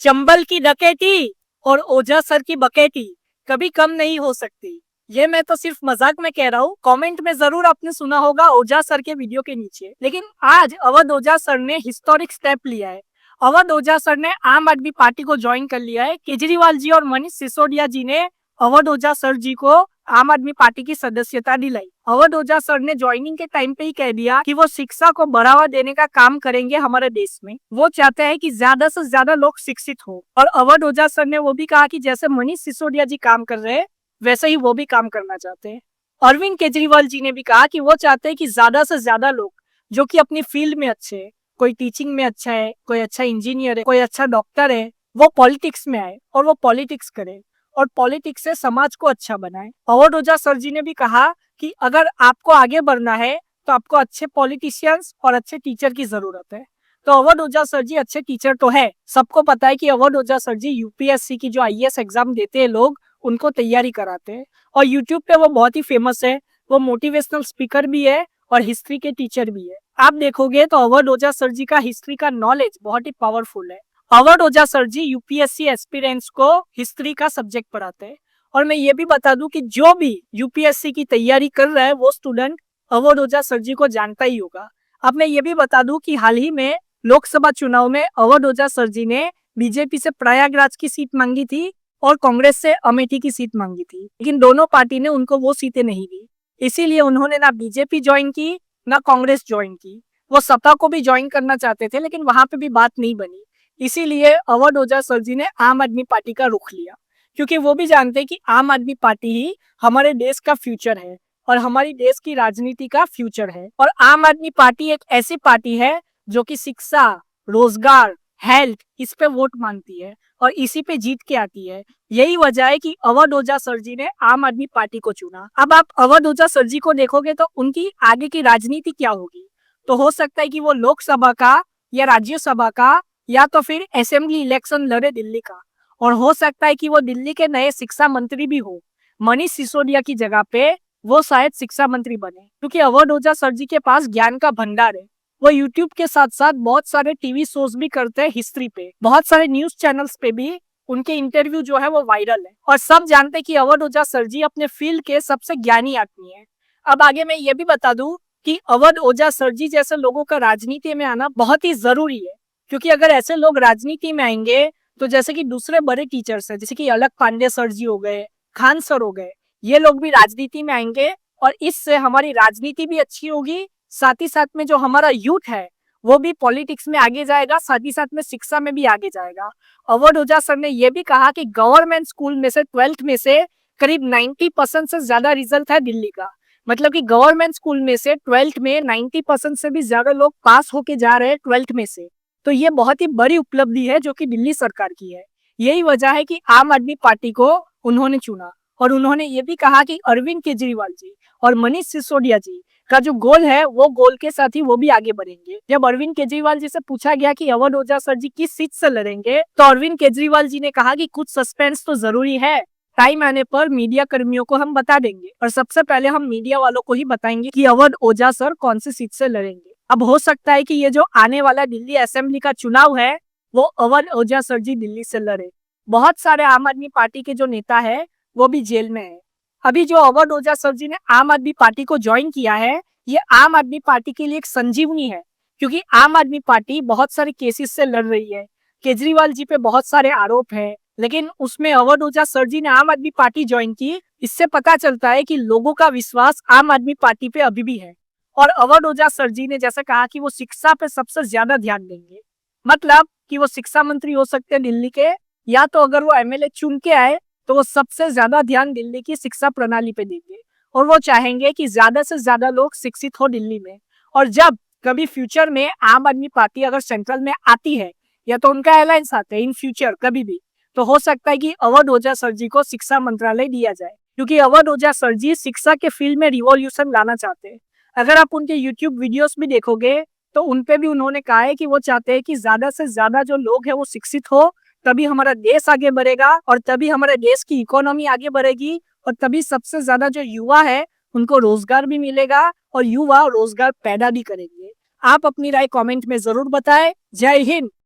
चंबल की डकैती और ओझा सर की बकैती कभी कम नहीं हो सकती। ये मैं तो सिर्फ मजाक में कह रहा हूँ। कमेंट में जरूर आपने सुना होगा ओझा सर के वीडियो के नीचे। लेकिन आज अवध ओझा सर ने हिस्टोरिक स्टेप लिया है। अवध ओझा सर ने आम आदमी पार्टी को ज्वाइन कर लिया है। केजरीवाल जी और मनीष सिसोदिया जी ने अवध ओझा सर जी को आम आदमी पार्टी की सदस्यता दिलाई। अवध ओझा सर ने ज्वाइनिंग के टाइम पे ही कह दिया कि वो शिक्षा को बढ़ावा देने का काम करेंगे हमारे देश में। वो चाहते हैं कि ज्यादा से ज्यादा लोग शिक्षित हो। और अवध ओझा सर ने वो भी कहा कि जैसे मनीष सिसोदिया जी काम कर रहे हैं वैसे ही वो भी काम करना चाहते हैं। अरविंद केजरीवाल जी ने भी कहा कि वो चाहते हैं कि ज्यादा से ज्यादा लोग जो कि अपनी फील्ड में अच्छे है, कोई टीचिंग में अच्छा है, कोई अच्छा इंजीनियर है, कोई अच्छा डॉक्टर है, वो पॉलिटिक्स में आए और वो पॉलिटिक्स करे और पॉलिटिक्स से समाज को अच्छा बनाए। अवध ओझा सर जी ने भी कहा कि अगर आपको आगे बढ़ना है तो आपको अच्छे पॉलिटिशियंस और अच्छे टीचर की जरूरत है। तो अवध ओझा सर जी अच्छे टीचर तो है। सबको पता है कि अवध ओझा सर जी यूपीएससी की जो आईएएस एग्जाम देते हैं लोग उनको तैयारी कराते हैं और यूट्यूब पे वो बहुत ही फेमस है। वो मोटिवेशनल स्पीकर भी है और हिस्ट्री के टीचर भी है। आप देखोगे तो अवध ओझा सर जी का हिस्ट्री का नॉलेज बहुत ही पावरफुल है। अवध ओझा सर जी यूपीएससी एस्पिरेंट्स को हिस्ट्री का सब्जेक्ट पढ़ाते हैं। और मैं ये भी बता दूं कि जो भी यूपीएससी की तैयारी कर रहा है वो स्टूडेंट अवध ओझा सर जी को जानता ही होगा। अब मैं ये भी बता दूं कि हाल ही में लोकसभा चुनाव में अवध ओझा सर जी ने बीजेपी से प्रयागराज की सीट मांगी थी और कांग्रेस से अमेठी की सीट मांगी थी, लेकिन दोनों पार्टी ने उनको वो सीटें नहीं दी। इसीलिए उन्होंने ना बीजेपी ज्वाइन की ना कांग्रेस ज्वाइन की। वो सपा को भी ज्वाइन करना चाहते थे लेकिन वहां पे भी बात नहीं बनी। इसीलिए अवध ओझा सर जी ने आम आदमी पार्टी का रुख लिया, क्योंकि वो भी जानते हैं कि आम आदमी पार्टी ही हमारे देश का फ्यूचर है और हमारी देश की राजनीति का फ्यूचर है। और आम आदमी पार्टी एक ऐसी पार्टी है जो कि शिक्षा, रोजगार, हेल्थ इस पे वोट मांगती है और इसी पे जीत के आती है। यही वजह है कि अवध ओझा सर जी ने आम आदमी पार्टी को चुना। अब आप अवध ओझा सर जी को देखोगे तो उनकी आगे की राजनीति क्या होगी। तो हो सकता है कि वो लोकसभा का या राज्यसभा का या तो फिर असेंबली इलेक्शन लड़े दिल्ली का। और हो सकता है कि वो दिल्ली के नए शिक्षा मंत्री भी हो। मनीष सिसोदिया की जगह पे वो शायद शिक्षा मंत्री बने, क्योंकि अवध ओझा सर जी के पास ज्ञान का भंडार है। वो यूट्यूब के साथ साथ बहुत सारे टीवी शोज भी करते हैं हिस्ट्री पे। बहुत सारे न्यूज चैनल्स पे भी उनके इंटरव्यू जो है वो वायरल है और सब जानते हैं कि अवध ओझा सर जी अपने फील्ड के सबसे ज्ञानी आदमी है। अब आगे मैं ये भी बता दूं कि अवध ओझा सर जी जैसे लोगों का राजनीति में आना बहुत ही जरूरी है, क्योंकि अगर ऐसे लोग राजनीति में आएंगे तो जैसे कि दूसरे बड़े टीचर्स हैं, जैसे कि अलग पांडे सर जी हो गए, खान सर हो गए, ये लोग भी राजनीति में आएंगे और इससे हमारी राजनीति भी अच्छी होगी। साथ ही साथ में जो हमारा यूथ है वो भी पॉलिटिक्स में आगे जाएगा, साथ ही साथ में शिक्षा में भी आगे जाएगा। अवध ओझा सर ने यह भी कहा कि गवर्नमेंट स्कूल में से 12th में से करीब 90% से ज्यादा रिजल्ट है दिल्ली का। मतलब कि गवर्नमेंट स्कूल में से 12th में 90% से भी ज्यादा लोग पास होके जा रहे हैं 12th में से। तो ये बहुत ही बड़ी उपलब्धि है जो कि दिल्ली सरकार की है। यही वजह है कि आम आदमी पार्टी को उन्होंने चुना। और उन्होंने ये भी कहा कि अरविंद केजरीवाल जी और मनीष सिसोदिया जी का जो गोल है वो गोल के साथ ही वो भी आगे बढ़ेंगे। जब अरविंद केजरीवाल जी से पूछा गया कि अवध ओझा सर जी किस सीट से लड़ेंगे तो अरविंद केजरीवाल जी ने कहा कि कुछ सस्पेंस तो जरूरी है, टाइम आने पर मीडिया कर्मियों को हम बता देंगे और सबसे पहले हम मीडिया वालों को ही बताएंगे कि अवध ओझा सर कौन सी सीट से लड़ेंगे। अब हो सकता है कि ये जो आने वाला दिल्ली असेंबली का चुनाव है वो अवध ओझा सर जी दिल्ली से लड़े। बहुत सारे आम आदमी पार्टी के जो नेता है वो भी जेल में है। अभी जो अवध ओझा सर जी ने आम आदमी पार्टी को ज्वाइन किया है ये आम आदमी पार्टी के लिए एक संजीवनी है, क्योंकि आम आदमी पार्टी बहुत सारे केसेस से लड़ रही है। केजरीवाल जी पे बहुत सारे आरोप है, लेकिन उसमें अवध ओझा सर जी ने आम आदमी पार्टी ज्वाइन की। इससे पता चलता है कि लोगों का विश्वास आम आदमी पार्टी पे अभी भी है। और अवध ओझा सर जी ने जैसे कहा कि वो शिक्षा पे सबसे ज्यादा ध्यान देंगे, मतलब कि वो शिक्षा मंत्री हो सकते हैं दिल्ली के, या तो अगर वो एमएलए चुन के आए तो वो सबसे ज्यादा ध्यान दिल्ली की शिक्षा प्रणाली पे देंगे। और वो चाहेंगे कि ज्यादा से ज्यादा लोग शिक्षित हो दिल्ली में। और जब कभी फ्यूचर में आम आदमी पार्टी अगर सेंट्रल में आती है या तो उनका अलायंस आता है इन फ्यूचर कभी भी, तो हो सकता है कि अवध ओझा सर जी को शिक्षा मंत्रालय दिया जाए, क्योंकि अवध ओझा सर जी शिक्षा के फील्ड में रिवॉल्यूशन लाना चाहते हैं। अगर आप उनके यूट्यूब वीडियोस भी देखोगे तो उनपे भी उन्होंने कहा है कि वो चाहते हैं कि ज्यादा से ज्यादा जो लोग हैं वो शिक्षित हो, तभी हमारा देश आगे बढ़ेगा और तभी हमारे देश की इकोनॉमी आगे बढ़ेगी और तभी सबसे ज्यादा जो युवा है उनको रोजगार भी मिलेगा और युवा रोजगार पैदा भी करेंगे। आप अपनी राय कमेंट में जरूर बताएं। जय हिंद।